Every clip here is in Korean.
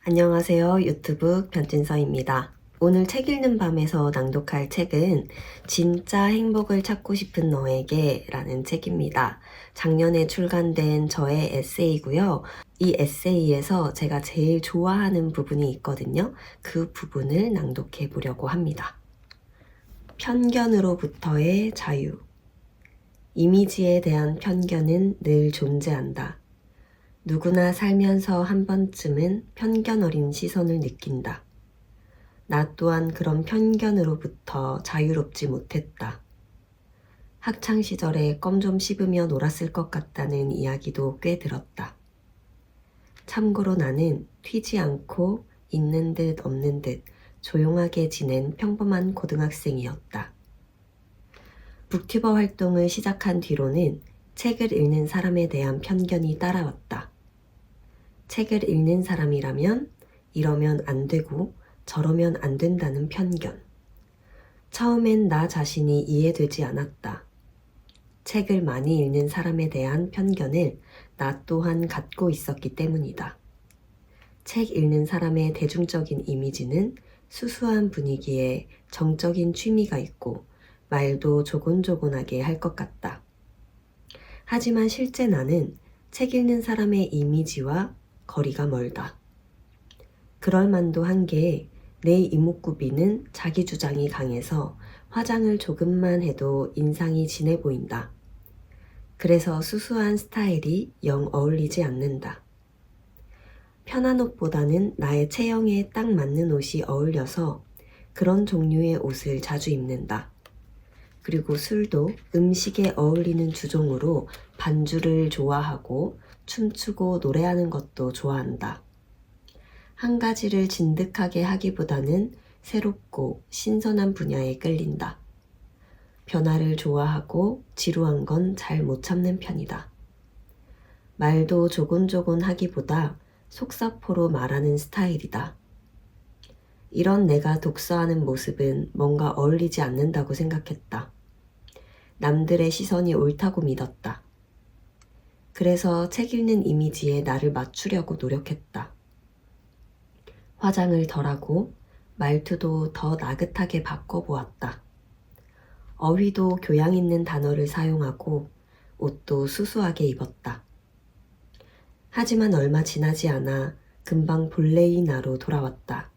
안녕하세요. 유튜브 변진서입니다. 오늘 책 읽는 밤에서 낭독할 책은 진짜 행복을 찾고 싶은 너에게 라는 책입니다. 작년에 출간된 저의 에세이고요. 이 에세이에서 제가 제일 좋아하는 부분이 있거든요. 그 부분을 낭독해 보려고 합니다. 편견으로부터의 자유. 이미지에 대한 편견은 늘 존재한다. 누구나 살면서 한 번쯤은 편견 어린 시선을 느낀다. 나 또한 그런 편견으로부터 자유롭지 못했다. 학창시절에 껌 좀 씹으며 놀았을 것 같다는 이야기도 꽤 들었다. 참고로 나는 튀지 않고 있는 듯 없는 듯 조용하게 지낸 평범한 고등학생이었다. 북튜버 활동을 시작한 뒤로는 책을 읽는 사람에 대한 편견이 따라왔다. 책을 읽는 사람이라면 이러면 안 되고 저러면 안 된다는 편견. 처음엔 나 자신이 이해되지 않았다. 책을 많이 읽는 사람에 대한 편견을 나 또한 갖고 있었기 때문이다. 책 읽는 사람의 대중적인 이미지는 수수한 분위기에 정적인 취미가 있고 말도 조곤조곤하게 할 것 같다. 하지만 실제 나는 책 읽는 사람의 이미지와 거리가 멀다. 그럴 만도 한 게 내 이목구비는 자기 주장이 강해서 화장을 조금만 해도 인상이 진해 보인다. 그래서 수수한 스타일이 영 어울리지 않는다. 편한 옷보다는 나의 체형에 딱 맞는 옷이 어울려서 그런 종류의 옷을 자주 입는다. 그리고 술도 음식에 어울리는 주종으로 반주를 좋아하고 춤추고 노래하는 것도 좋아한다. 한 가지를 진득하게 하기보다는 새롭고 신선한 분야에 끌린다. 변화를 좋아하고 지루한 건 잘 못 참는 편이다. 말도 조곤조곤 하기보다 속사포로 말하는 스타일이다. 이런 내가 독서하는 모습은 뭔가 어울리지 않는다고 생각했다. 남들의 시선이 옳다고 믿었다. 그래서 책 읽는 이미지에 나를 맞추려고 노력했다. 화장을 덜하고 말투도 더 나긋하게 바꿔보았다. 어휘도 교양 있는 단어를 사용하고 옷도 수수하게 입었다. 하지만 얼마 지나지 않아 금방 본래의 나로 돌아왔다.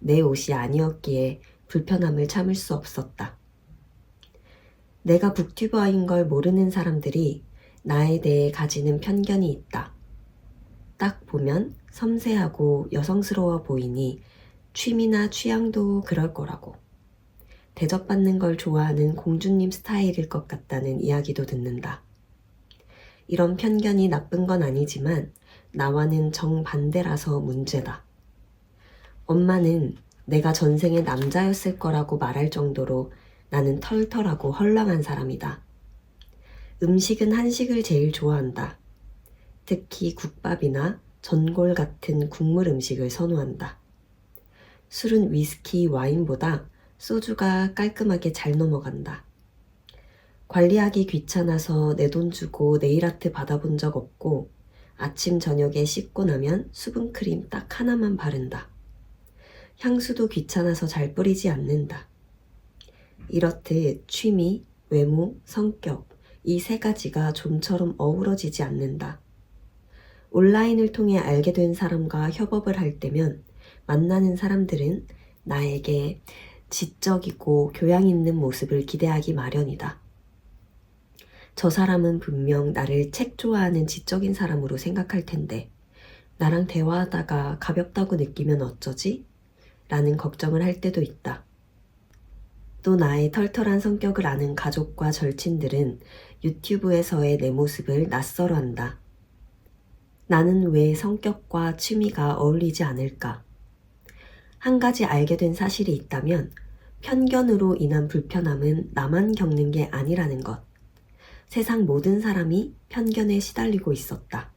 내 옷이 아니었기에 불편함을 참을 수 없었다. 내가 북튜버인 걸 모르는 사람들이 나에 대해 가지는 편견이 있다. 딱 보면 섬세하고 여성스러워 보이니 취미나 취향도 그럴 거라고. 대접받는 걸 좋아하는 공주님 스타일일 것 같다는 이야기도 듣는다. 이런 편견이 나쁜 건 아니지만 나와는 정반대라서 문제다. 엄마는 내가 전생에 남자였을 거라고 말할 정도로 나는 털털하고 헐렁한 사람이다. 음식은 한식을 제일 좋아한다. 특히 국밥이나 전골 같은 국물 음식을 선호한다. 술은 위스키, 와인보다 소주가 깔끔하게 잘 넘어간다. 관리하기 귀찮아서 내 돈 주고 네일아트 받아본 적 없고 아침 저녁에 씻고 나면 수분크림 딱 하나만 바른다. 향수도 귀찮아서 잘 뿌리지 않는다. 이렇듯 취미, 외모, 성격 이 세 가지가 좀처럼 어우러지지 않는다. 온라인을 통해 알게 된 사람과 협업을 할 때면 만나는 사람들은 나에게 지적이고 교양 있는 모습을 기대하기 마련이다. 저 사람은 분명 나를 책 좋아하는 지적인 사람으로 생각할 텐데 나랑 대화하다가 가볍다고 느끼면 어쩌지? 라는 걱정을 할 때도 있다. 또 나의 털털한 성격을 아는 가족과 절친들은 유튜브에서의 내 모습을 낯설어 한다. 나는 왜 성격과 취미가 어울리지 않을까? 한 가지 알게 된 사실이 있다면 편견으로 인한 불편함은 나만 겪는 게 아니라는 것. 세상 모든 사람이 편견에 시달리고 있었다.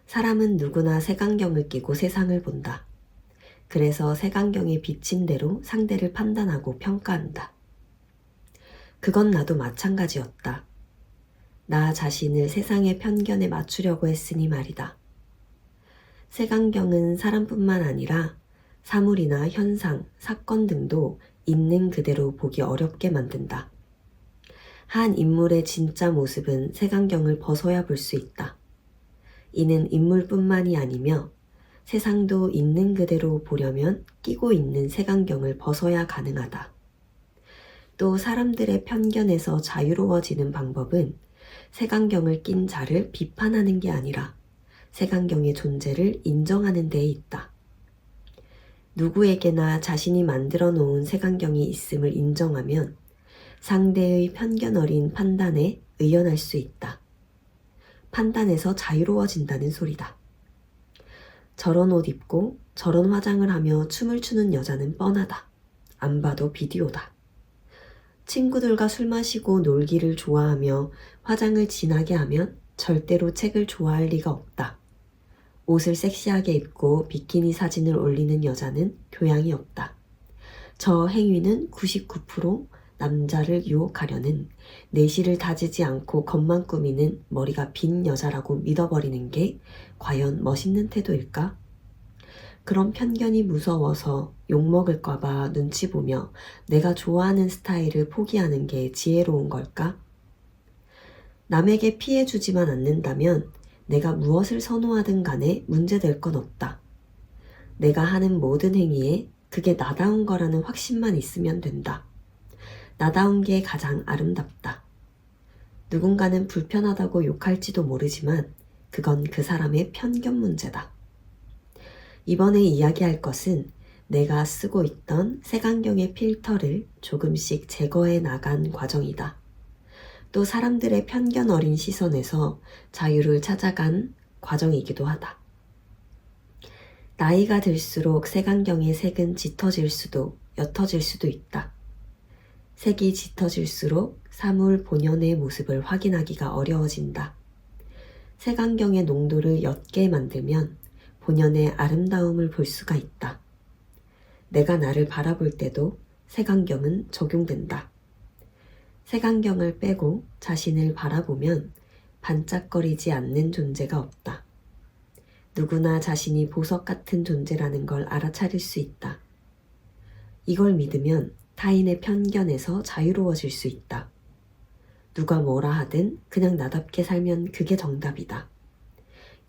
사람은 누구나 색안경을 끼고 세상을 본다. 그래서 색안경에 비친 대로 상대를 판단하고 평가한다. 그건 나도 마찬가지였다. 나 자신을 세상의 편견에 맞추려고 했으니 말이다. 색안경은 사람뿐만 아니라 사물이나 현상, 사건 등도 있는 그대로 보기 어렵게 만든다. 한 인물의 진짜 모습은 색안경을 벗어야 볼 수 있다. 이는 인물뿐만이 아니며 세상도 있는 그대로 보려면 끼고 있는 색안경을 벗어야 가능하다. 또 사람들의 편견에서 자유로워지는 방법은 색안경을 낀 자를 비판하는 게 아니라 색안경의 존재를 인정하는 데에 있다. 누구에게나 자신이 만들어 놓은 색안경이 있음을 인정하면 상대의 편견 어린 판단에 의연할 수 있다. 판단에서 자유로워진다는 소리다. 저런 옷 입고 저런 화장을 하며 춤을 추는 여자는 뻔하다. 안 봐도 비디오다. 친구들과 술 마시고 놀기를 좋아하며 화장을 진하게 하면 절대로 책을 좋아할 리가 없다. 옷을 섹시하게 입고 비키니 사진을 올리는 여자는 교양이 없다. 저 행위는 99% 남자를 유혹하려는 내실을 다지지 않고 겉만 꾸미는 머리가 빈 여자라고 믿어버리는 게 과연 멋있는 태도일까? 그런 편견이 무서워서 욕먹을까봐 눈치 보며 내가 좋아하는 스타일을 포기하는 게 지혜로운 걸까? 남에게 피해 주지만 않는다면 내가 무엇을 선호하든 간에 문제될 건 없다. 내가 하는 모든 행위에 그게 나다운 거라는 확신만 있으면 된다. 나다운 게 가장 아름답다. 누군가는 불편하다고 욕할지도 모르지만 그건 그 사람의 편견 문제다. 이번에 이야기할 것은 내가 쓰고 있던 색안경의 필터를 조금씩 제거해 나간 과정이다. 또 사람들의 편견 어린 시선에서 자유를 찾아간 과정이기도 하다. 나이가 들수록 색안경의 색은 짙어질 수도 옅어질 수도 있다. 색이 짙어질수록 사물 본연의 모습을 확인하기가 어려워진다. 색안경의 농도를 옅게 만들면 본연의 아름다움을 볼 수가 있다. 내가 나를 바라볼 때도 색안경은 적용된다. 색안경을 빼고 자신을 바라보면 반짝거리지 않는 존재가 없다. 누구나 자신이 보석 같은 존재라는 걸 알아차릴 수 있다. 이걸 믿으면 타인의 편견에서 자유로워질 수 있다. 누가 뭐라 하든 그냥 나답게 살면 그게 정답이다.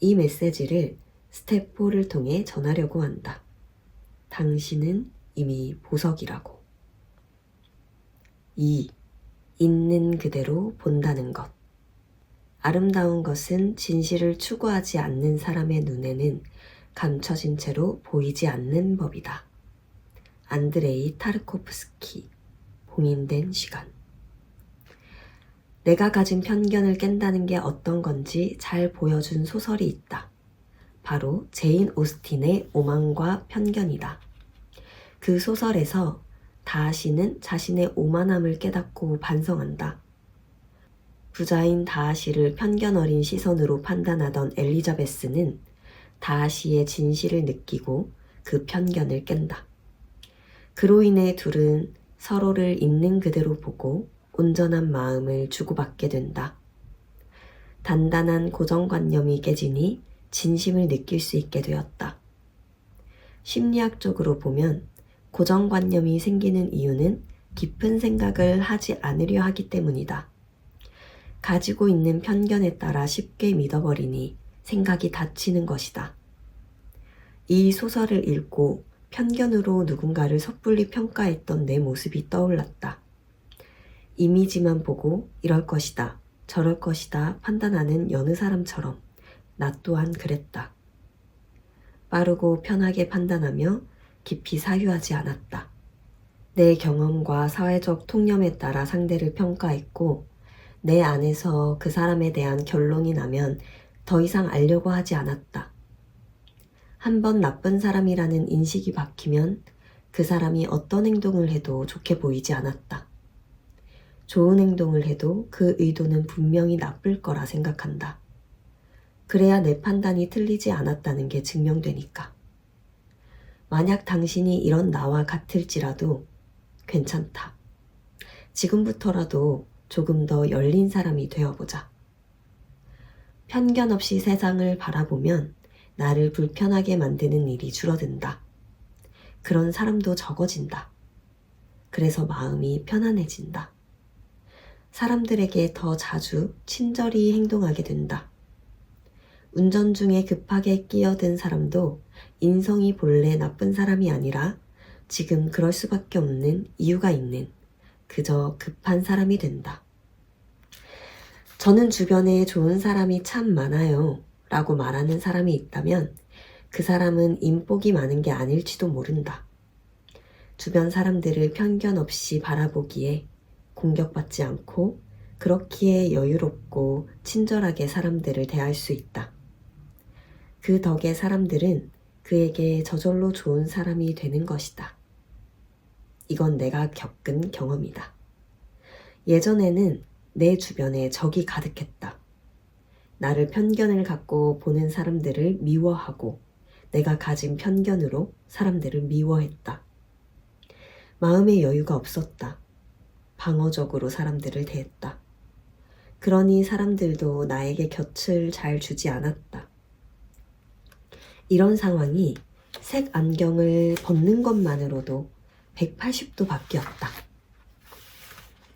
이 메시지를 스텝 4를 통해 전하려고 한다. 당신은 이미 보석이라고. 2. 있는 그대로 본다는 것. 아름다운 것은 진실을 추구하지 않는 사람의 눈에는 감춰진 채로 보이지 않는 법이다. 안드레이 타르코프스키. 봉인된 시간. 내가 가진 편견을 깬다는 게 어떤 건지 잘 보여준 소설이 있다. 바로 제인 오스틴의 오만과 편견이다. 그 소설에서 다하시는 자신의 오만함을 깨닫고 반성한다. 부자인 다하시를 편견 어린 시선으로 판단하던 엘리자베스는 다하시의 진실을 느끼고 그 편견을 깬다. 그로 인해 둘은 서로를 있는 그대로 보고 온전한 마음을 주고받게 된다. 단단한 고정관념이 깨지니 진심을 느낄 수 있게 되었다. 심리학적으로 보면 고정관념이 생기는 이유는 깊은 생각을 하지 않으려 하기 때문이다. 가지고 있는 편견에 따라 쉽게 믿어버리니 생각이 닫히는 것이다. 이 소설을 읽고 편견으로 누군가를 섣불리 평가했던 내 모습이 떠올랐다. 이미지만 보고 이럴 것이다, 저럴 것이다 판단하는 여느 사람처럼 나 또한 그랬다. 빠르고 편하게 판단하며 깊이 사유하지 않았다. 내 경험과 사회적 통념에 따라 상대를 평가했고 내 안에서 그 사람에 대한 결론이 나면 더 이상 알려고 하지 않았다. 한번 나쁜 사람이라는 인식이 박히면 그 사람이 어떤 행동을 해도 좋게 보이지 않았다. 좋은 행동을 해도 그 의도는 분명히 나쁠 거라 생각한다. 그래야 내 판단이 틀리지 않았다는 게 증명되니까. 만약 당신이 이런 나와 같을지라도 괜찮다. 지금부터라도 조금 더 열린 사람이 되어보자. 편견 없이 세상을 바라보면 나를 불편하게 만드는 일이 줄어든다. 그런 사람도 적어진다. 그래서 마음이 편안해진다. 사람들에게 더 자주 친절히 행동하게 된다. 운전 중에 급하게 끼어든 사람도 인성이 본래 나쁜 사람이 아니라 지금 그럴 수밖에 없는 이유가 있는 그저 급한 사람이 된다. 저는 주변에 좋은 사람이 참 많아요 라고 말하는 사람이 있다면 그 사람은 인복이 많은 게 아닐지도 모른다. 주변 사람들을 편견 없이 바라보기에 공격받지 않고 그렇기에 여유롭고 친절하게 사람들을 대할 수 있다. 그 덕에 사람들은 그에게 저절로 좋은 사람이 되는 것이다. 이건 내가 겪은 경험이다. 예전에는 내 주변에 적이 가득했다. 나를 편견을 갖고 보는 사람들을 미워하고 내가 가진 편견으로 사람들을 미워했다. 마음의 여유가 없었다. 방어적으로 사람들을 대했다. 그러니 사람들도 나에게 곁을 잘 주지 않았다. 이런 상황이 색 안경을 벗는 것만으로도 180도 바뀌었다.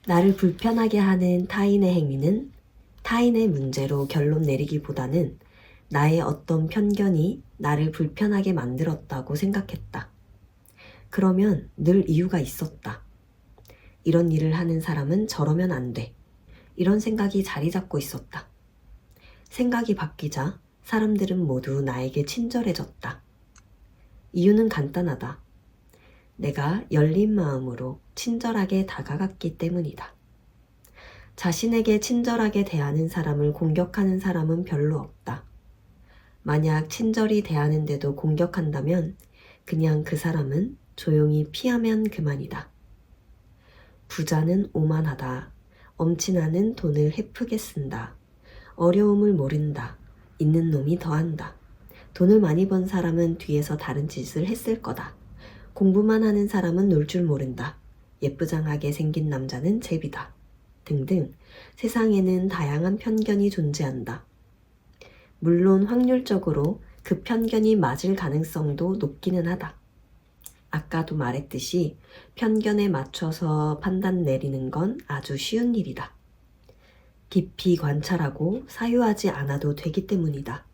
나를 불편하게 하는 타인의 행위는 타인의 문제로 결론 내리기보다는 나의 어떤 편견이 나를 불편하게 만들었다고 생각했다. 그러면 늘 이유가 있었다. 이런 일을 하는 사람은 저러면 안 돼. 이런 생각이 자리 잡고 있었다. 생각이 바뀌자 사람들은 모두 나에게 친절해졌다. 이유는 간단하다. 내가 열린 마음으로 친절하게 다가갔기 때문이다. 자신에게 친절하게 대하는 사람을 공격하는 사람은 별로 없다. 만약 친절히 대하는데도 공격한다면 그냥 그 사람은 조용히 피하면 그만이다. 부자는 오만하다. 엄친아는 돈을 헤프게 쓴다. 어려움을 모른다. 있는 놈이 더한다. 돈을 많이 번 사람은 뒤에서 다른 짓을 했을 거다. 공부만 하는 사람은 놀 줄 모른다. 예쁘장하게 생긴 남자는 제비다. 등등 세상에는 다양한 편견이 존재한다. 물론 확률적으로 그 편견이 맞을 가능성도 높기는 하다. 아까도 말했듯이 편견에 맞춰서 판단 내리는 건 아주 쉬운 일이다. 깊이 관찰하고 사유하지 않아도 되기 때문이다.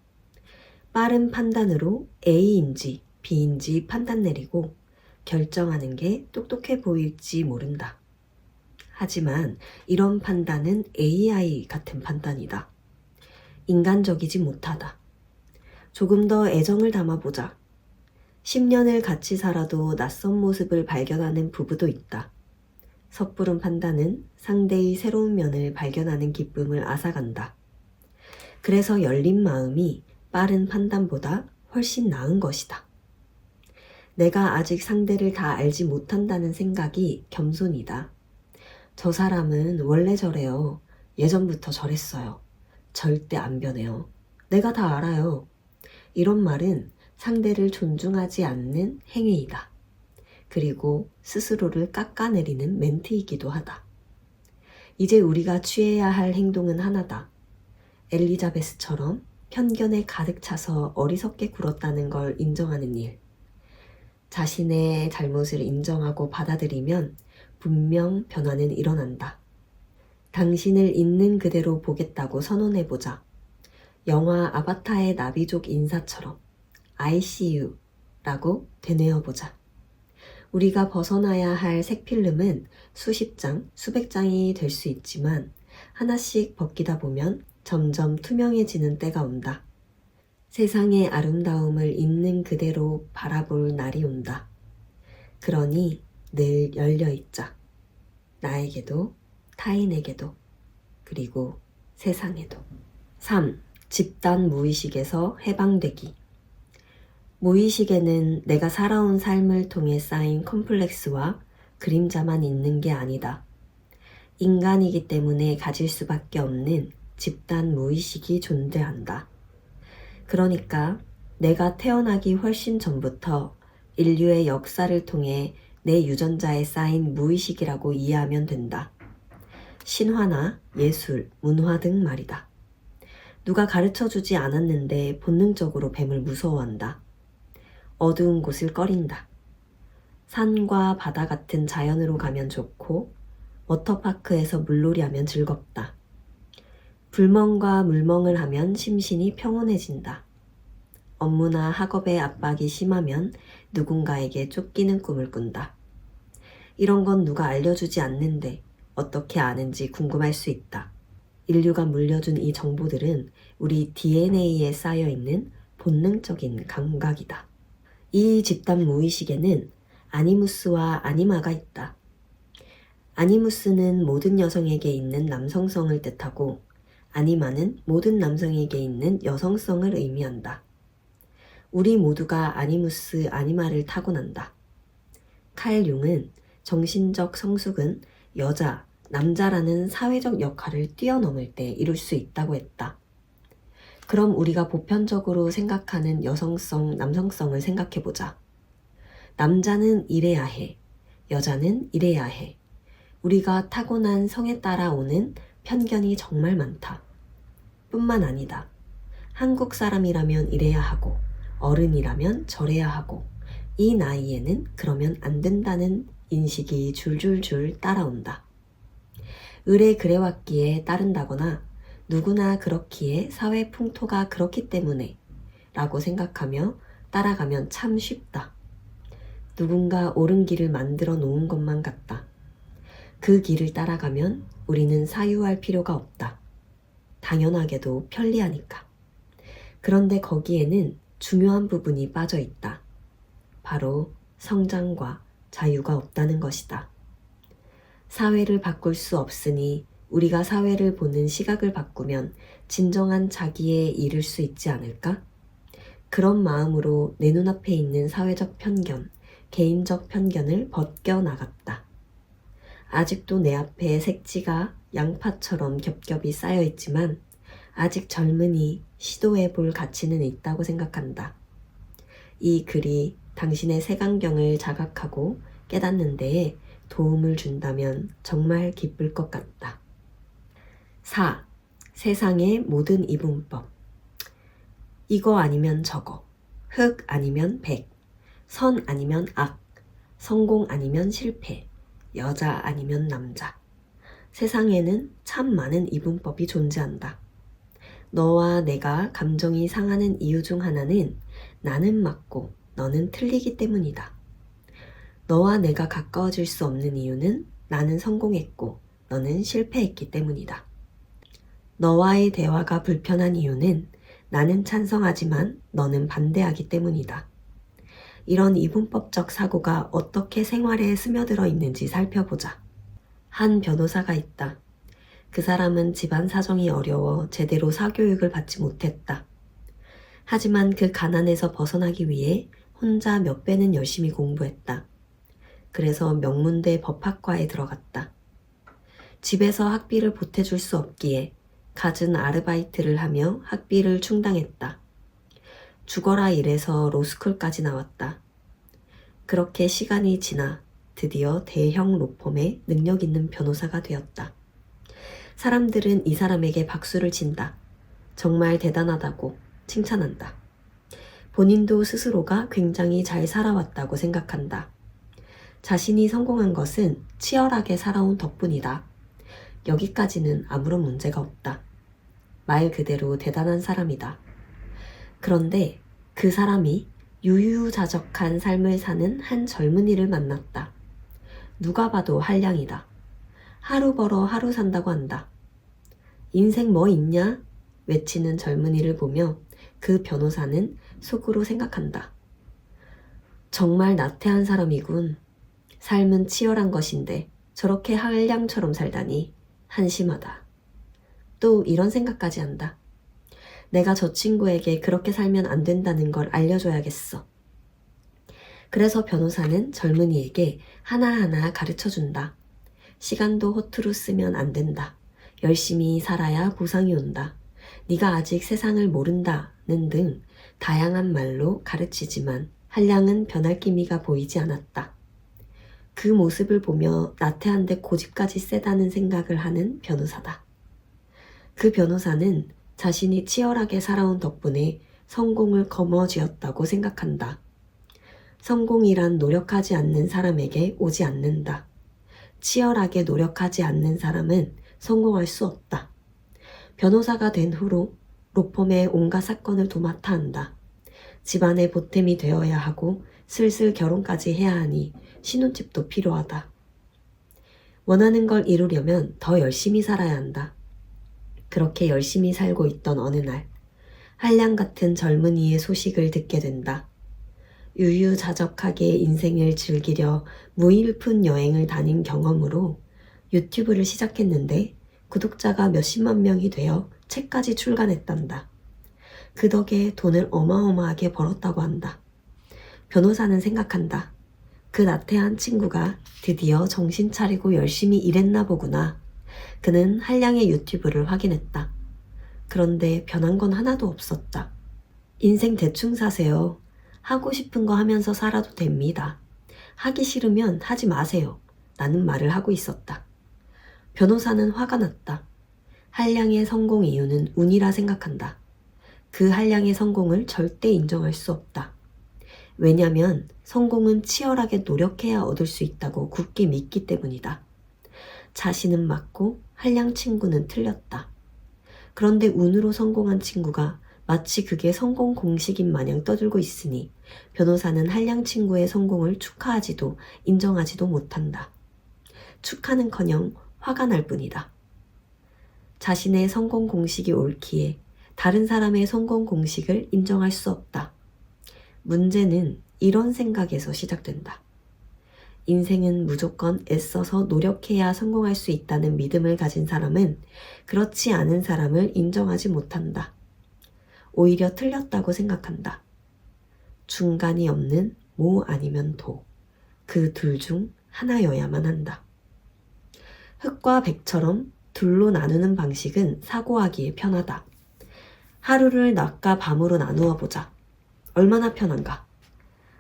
빠른 판단으로 A인지 B인지 판단 내리고 결정하는 게 똑똑해 보일지 모른다. 하지만 이런 판단은 AI 같은 판단이다. 인간적이지 못하다. 조금 더 애정을 담아보자. 10년을 같이 살아도 낯선 모습을 발견하는 부부도 있다. 섣부른 판단은 상대의 새로운 면을 발견하는 기쁨을 앗아간다. 그래서 열린 마음이 빠른 판단보다 훨씬 나은 것이다. 내가 아직 상대를 다 알지 못한다는 생각이 겸손이다. 저 사람은 원래 저래요. 예전부터 저랬어요. 절대 안 변해요. 내가 다 알아요. 이런 말은 상대를 존중하지 않는 행위이다. 그리고 스스로를 깎아내리는 멘트이기도 하다. 이제 우리가 취해야 할 행동은 하나다. 엘리자베스처럼 편견에 가득 차서 어리석게 굴었다는 걸 인정하는 일. 자신의 잘못을 인정하고 받아들이면 분명 변화는 일어난다. 당신을 있는 그대로 보겠다고 선언해보자. 영화 아바타의 나비족 인사처럼 I see you 라고 되뇌어보자. 우리가 벗어나야 할 색필름은 수십 장, 수백 장이 될 수 있지만 하나씩 벗기다 보면 점점 투명해지는 때가 온다. 세상의 아름다움을 있는 그대로 바라볼 날이 온다. 그러니 늘 열려있자. 나에게도, 타인에게도, 그리고 세상에도. 3. 집단 무의식에서 해방되기. 무의식에는 내가 살아온 삶을 통해 쌓인 컴플렉스와 그림자만 있는 게 아니다. 인간이기 때문에 가질 수밖에 없는 집단 무의식이 존재한다. 그러니까 내가 태어나기 훨씬 전부터 인류의 역사를 통해 내 유전자에 쌓인 무의식이라고 이해하면 된다. 신화나 예술, 문화 등 말이다. 누가 가르쳐주지 않았는데 본능적으로 뱀을 무서워한다. 어두운 곳을 꺼린다. 산과 바다 같은 자연으로 가면 좋고 워터파크에서 물놀이 하면 즐겁다. 불멍과 물멍을 하면 심신이 평온해진다. 업무나 학업의 압박이 심하면 누군가에게 쫓기는 꿈을 꾼다. 이런 건 누가 알려주지 않는데 어떻게 아는지 궁금할 수 있다. 인류가 물려준 이 정보들은 우리 DNA에 쌓여있는 본능적인 감각이다. 이 집단 무의식에는 아니무스와 아니마가 있다. 아니무스는 모든 여성에게 있는 남성성을 뜻하고 아니마는 모든 남성에게 있는 여성성을 의미한다. 우리 모두가 아니무스, 아니마를 타고난다. 칼 융은 정신적 성숙은 여자, 남자라는 사회적 역할을 뛰어넘을 때 이룰 수 있다고 했다. 그럼 우리가 보편적으로 생각하는 여성성, 남성성을 생각해보자. 남자는 이래야 해. 여자는 이래야 해. 우리가 타고난 성에 따라 오는 편견이 정말 많다. 뿐만 아니다. 한국 사람이라면 이래야 하고 어른이라면 저래야 하고 이 나이에는 그러면 안 된다는 인식이 줄줄줄 따라온다. 을에 그래왔기에 따른다거나 누구나 그렇기에 사회 풍토가 그렇기 때문에 라고 생각하며 따라가면 참 쉽다. 누군가 옳은 길을 만들어 놓은 것만 같다. 그 길을 따라가면 우리는 사유할 필요가 없다. 당연하게도 편리하니까. 그런데 거기에는 중요한 부분이 빠져 있다. 바로 성장과 자유가 없다는 것이다. 사회를 바꿀 수 없으니 우리가 사회를 보는 시각을 바꾸면 진정한 자기에 이를 수 있지 않을까? 그런 마음으로 내 눈앞에 있는 사회적 편견, 개인적 편견을 벗겨나갔다. 아직도 내 앞에 색지가 양파처럼 겹겹이 쌓여있지만 아직 젊으니 시도해볼 가치는 있다고 생각한다. 이 글이 당신의 색안경을 자각하고 깨닫는 데에 도움을 준다면 정말 기쁠 것 같다. 4. 세상의 모든 이분법. 이거 아니면 저거, 흑 아니면 백, 선 아니면 악, 성공 아니면 실패, 여자 아니면 남자. 세상에는 참 많은 이분법이 존재한다. 너와 내가 감정이 상하는 이유 중 하나는 나는 맞고 너는 틀리기 때문이다. 너와 내가 가까워질 수 없는 이유는 나는 성공했고 너는 실패했기 때문이다. 너와의 대화가 불편한 이유는 나는 찬성하지만 너는 반대하기 때문이다. 이런 이분법적 사고가 어떻게 생활에 스며들어 있는지 살펴보자. 한 변호사가 있다. 그 사람은 집안 사정이 어려워 제대로 사교육을 받지 못했다. 하지만 그 가난에서 벗어나기 위해 혼자 몇 배는 열심히 공부했다. 그래서 명문대 법학과에 들어갔다. 집에서 학비를 보태줄 수 없기에 갖은 아르바이트를 하며 학비를 충당했다. 죽어라 일해서 로스쿨까지 나왔다. 그렇게 시간이 지나 드디어 대형 로펌의 능력 있는 변호사가 되었다. 사람들은 이 사람에게 박수를 친다. 정말 대단하다고 칭찬한다. 본인도 스스로가 굉장히 잘 살아왔다고 생각한다. 자신이 성공한 것은 치열하게 살아온 덕분이다. 여기까지는 아무런 문제가 없다. 말 그대로 대단한 사람이다. 그런데 그 사람이 유유자적한 삶을 사는 한 젊은이를 만났다. 누가 봐도 한량이다. 하루 벌어 하루 산다고 한다. 인생 뭐 있냐? 외치는 젊은이를 보며 그 변호사는 속으로 생각한다. 정말 나태한 사람이군. 삶은 치열한 것인데 저렇게 한량처럼 살다니 한심하다. 또 이런 생각까지 한다. 내가 저 친구에게 그렇게 살면 안 된다는 걸 알려줘야겠어. 그래서 변호사는 젊은이에게 하나하나 가르쳐준다. 시간도 허투루 쓰면 안 된다. 열심히 살아야 보상이 온다. 네가 아직 세상을 모른다는 등 다양한 말로 가르치지만 한량은 변할 기미가 보이지 않았다. 그 모습을 보며 나태한데 고집까지 세다는 생각을 하는 변호사다. 그 변호사는 자신이 치열하게 살아온 덕분에 성공을 거머쥐었다고 생각한다. 성공이란 노력하지 않는 사람에게 오지 않는다. 치열하게 노력하지 않는 사람은 성공할 수 없다. 변호사가 된 후로 로펌의 온갖 사건을 도맡아 한다. 집안의 보탬이 되어야 하고 슬슬 결혼까지 해야 하니 신혼집도 필요하다. 원하는 걸 이루려면 더 열심히 살아야 한다. 그렇게 열심히 살고 있던 어느 날, 한량 같은 젊은이의 소식을 듣게 된다. 유유자적하게 인생을 즐기려 무일푼 여행을 다닌 경험으로 유튜브를 시작했는데 구독자가 몇십만 명이 되어 책까지 출간했단다. 그 덕에 돈을 어마어마하게 벌었다고 한다. 변호사는 생각한다. 그 나태한 친구가 드디어 정신 차리고 열심히 일했나 보구나. 그는 한량의 유튜브를 확인했다. 그런데 변한 건 하나도 없었다. 인생 대충 사세요. 하고 싶은 거 하면서 살아도 됩니다. 하기 싫으면 하지 마세요. 라는 말을 하고 있었다. 변호사는 화가 났다. 한량의 성공 이유는 운이라 생각한다. 그 한량의 성공을 절대 인정할 수 없다. 왜냐면 성공은 치열하게 노력해야 얻을 수 있다고 굳게 믿기 때문이다. 자신은 맞고 한량 친구는 틀렸다. 그런데 운으로 성공한 친구가 마치 그게 성공 공식인 마냥 떠들고 있으니 변호사는 한량 친구의 성공을 축하하지도 인정하지도 못한다. 축하는커녕 화가 날 뿐이다. 자신의 성공 공식이 옳기에 다른 사람의 성공 공식을 인정할 수 없다. 문제는 이런 생각에서 시작된다. 인생은 무조건 애써서 노력해야 성공할 수 있다는 믿음을 가진 사람은 그렇지 않은 사람을 인정하지 못한다. 오히려 틀렸다고 생각한다. 중간이 없는 모 아니면 도. 그 둘 중 하나여야만 한다. 흑과 백처럼 둘로 나누는 방식은 사고하기에 편하다. 하루를 낮과 밤으로 나누어 보자. 얼마나 편한가?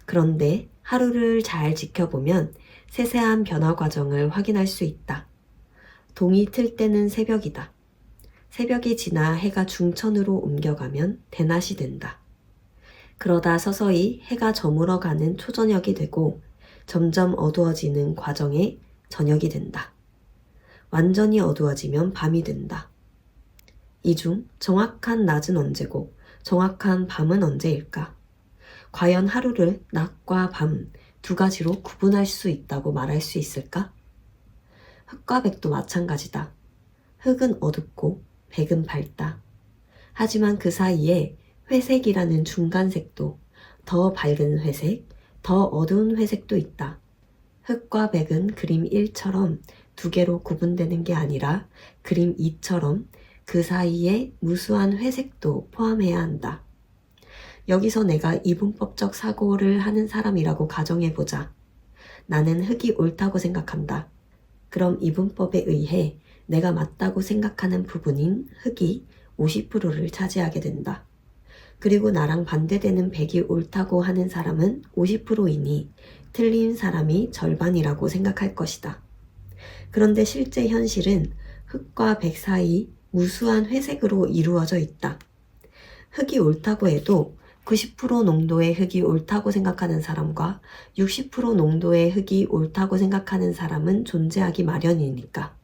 그런데 하루를 잘 지켜보면 세세한 변화 과정을 확인할 수 있다. 동이 틀 때는 새벽이다. 새벽이 지나 해가 중천으로 옮겨가면 대낮이 된다. 그러다 서서히 해가 저물어가는 초저녁이 되고 점점 어두워지는 과정에 저녁이 된다. 완전히 어두워지면 밤이 된다. 이 중 정확한 낮은 언제고 정확한 밤은 언제일까? 과연 하루를 낮과 밤 두 가지로 구분할 수 있다고 말할 수 있을까? 흑과 백도 마찬가지다. 흑은 어둡고 백은 밝다. 하지만 그 사이에 회색이라는 중간색도, 더 밝은 회색, 더 어두운 회색도 있다. 흑과 백은 그림 1처럼 두 개로 구분되는 게 아니라 그림 2처럼 그 사이에 무수한 회색도 포함해야 한다. 여기서 내가 이분법적 사고를 하는 사람이라고 가정해보자. 나는 흑이 옳다고 생각한다. 그럼 이분법에 의해 내가 맞다고 생각하는 부분인 흑이 50%를 차지하게 된다. 그리고 나랑 반대되는 백이 옳다고 하는 사람은 50%이니 틀린 사람이 절반이라고 생각할 것이다. 그런데 실제 현실은 흑과 백 사이 무수한 회색으로 이루어져 있다. 흑이 옳다고 해도 90% 농도의 흑이 옳다고 생각하는 사람과 60% 농도의 흑이 옳다고 생각하는 사람은 존재하기 마련이니까.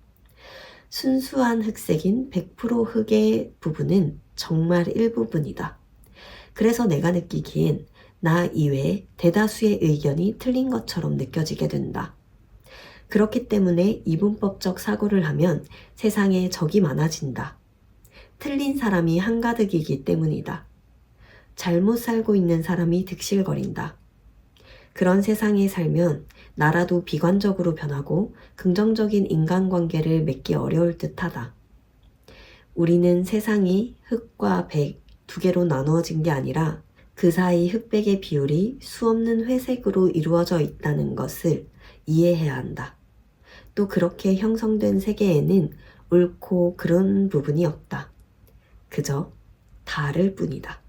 순수한 흑색인 100% 흑의 부분은 정말 일부분이다. 그래서 내가 느끼기엔 나 이외에 대다수의 의견이 틀린 것처럼 느껴지게 된다. 그렇기 때문에 이분법적 사고를 하면 세상에 적이 많아진다. 틀린 사람이 한가득이기 때문이다. 잘못 살고 있는 사람이 득실거린다. 그런 세상에 살면 나라도 비관적으로 변하고 긍정적인 인간관계를 맺기 어려울 듯하다. 우리는 세상이 흑과 백 두 개로 나누어진 게 아니라 그 사이 흑백의 비율이 수없는 회색으로 이루어져 있다는 것을 이해해야 한다. 또 그렇게 형성된 세계에는 옳고 그른 부분이 없다. 그저 다를 뿐이다.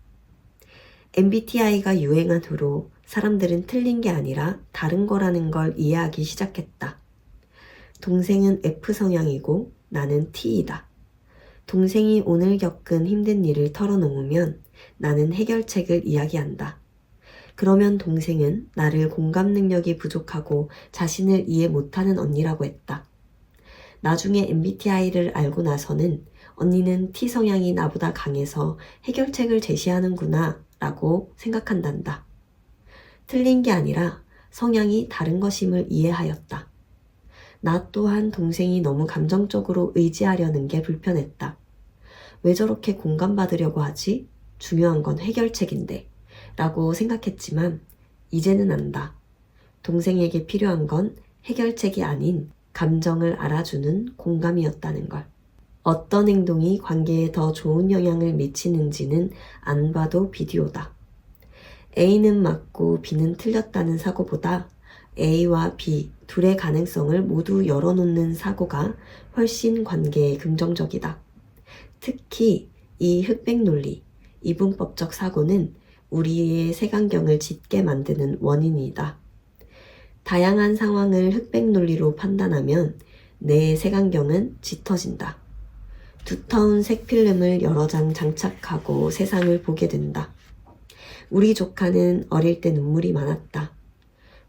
MBTI가 유행한 후로 사람들은 틀린 게 아니라 다른 거라는 걸 이해하기 시작했다. 동생은 F 성향이고 나는 T이다. 동생이 오늘 겪은 힘든 일을 털어놓으면 나는 해결책을 이야기한다. 그러면 동생은 나를 공감 능력이 부족하고 자신을 이해 못하는 언니라고 했다. 나중에 MBTI를 알고 나서는 언니는 T 성향이 나보다 강해서 해결책을 제시하는구나 라고 생각한단다. 틀린 게 아니라 성향이 다른 것임을 이해하였다. 나 또한 동생이 너무 감정적으로 의지하려는 게 불편했다. 왜 저렇게 공감받으려고 하지? 중요한 건 해결책인데 라고 생각했지만 이제는 안다. 동생에게 필요한 건 해결책이 아닌 감정을 알아주는 공감이었다는 걸. 어떤 행동이 관계에 더 좋은 영향을 미치는지는 안 봐도 비디오다. A는 맞고 B는 틀렸다는 사고보다 A와 B 둘의 가능성을 모두 열어놓는 사고가 훨씬 관계에 긍정적이다. 특히 이 흑백 논리, 이분법적 사고는 우리의 색안경을 짙게 만드는 원인이다. 다양한 상황을 흑백 논리로 판단하면 내 색안경은 짙어진다. 두터운 색필름을 여러 장 장착하고 세상을 보게 된다. 우리 조카는 어릴 때 눈물이 많았다.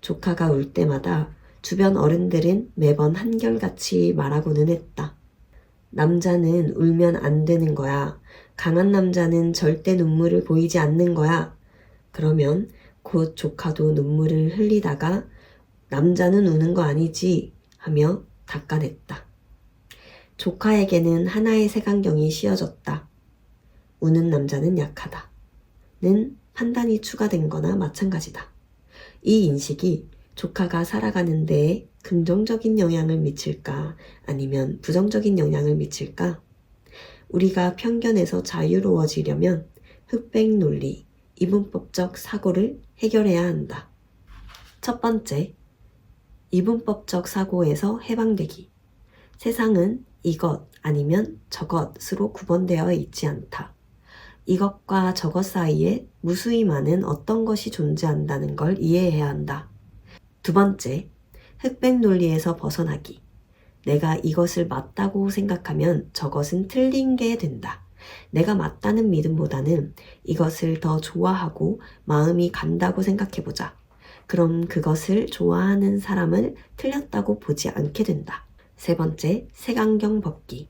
조카가 울 때마다 주변 어른들은 매번 한결같이 말하고는 했다. 남자는 울면 안 되는 거야. 강한 남자는 절대 눈물을 보이지 않는 거야. 그러면 곧 조카도 눈물을 흘리다가 남자는 우는 거 아니지 하며 닦아냈다. 조카에게는 하나의 색안경이 씌워졌다. 우는 남자는 약하다. 는 판단이 추가된 거나 마찬가지다. 이 인식이 조카가 살아가는 데에 긍정적인 영향을 미칠까 아니면 부정적인 영향을 미칠까? 우리가 편견에서 자유로워지려면 흑백 논리, 이분법적 사고를 해결해야 한다. 첫 번째, 이분법적 사고에서 해방되기. 세상은 이것 아니면 저것으로 구분되어 있지 않다. 이것과 저것 사이에 무수히 많은 어떤 것이 존재한다는 걸 이해해야 한다. 두 번째, 흑백 논리에서 벗어나기. 내가 이것을 맞다고 생각하면 저것은 틀린 게 된다. 내가 맞다는 믿음보다는 이것을 더 좋아하고 마음이 간다고 생각해보자. 그럼 그것을 좋아하는 사람을 틀렸다고 보지 않게 된다. 세 번째, 색안경 벗기.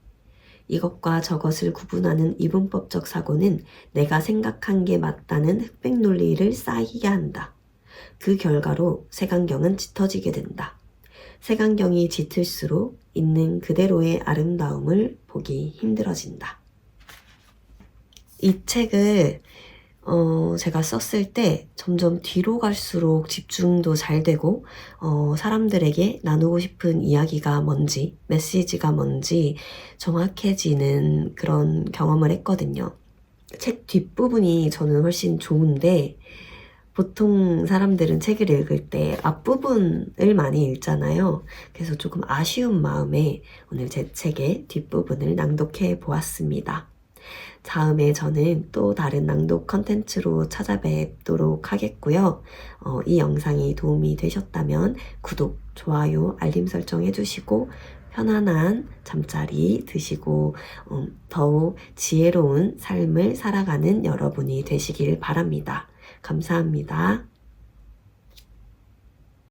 이것과 저것을 구분하는 이분법적 사고는 내가 생각한 게 맞다는 흑백 논리를 쌓이게 한다. 그 결과로 색안경은 짙어지게 된다. 색안경이 짙을수록 있는 그대로의 아름다움을 보기 힘들어진다. 이 책을 제가 썼을 때 점점 뒤로 갈수록 집중도 잘 되고 사람들에게 나누고 싶은 이야기가 뭔지, 메시지가 뭔지 정확해지는 그런 경험을 했거든요. 책 뒷부분이 저는 훨씬 좋은데 보통 사람들은 책을 읽을 때 앞부분을 많이 읽잖아요. 그래서 조금 아쉬운 마음에 오늘 제 책의 뒷부분을 낭독해 보았습니다. 다음에 저는 또 다른 낭독 컨텐츠로 찾아뵙도록 하겠고요. 이 영상이 도움이 되셨다면 구독, 좋아요, 알림 설정 해주시고 편안한 잠자리 드시고 더욱 지혜로운 삶을 살아가는 여러분이 되시길 바랍니다. 감사합니다.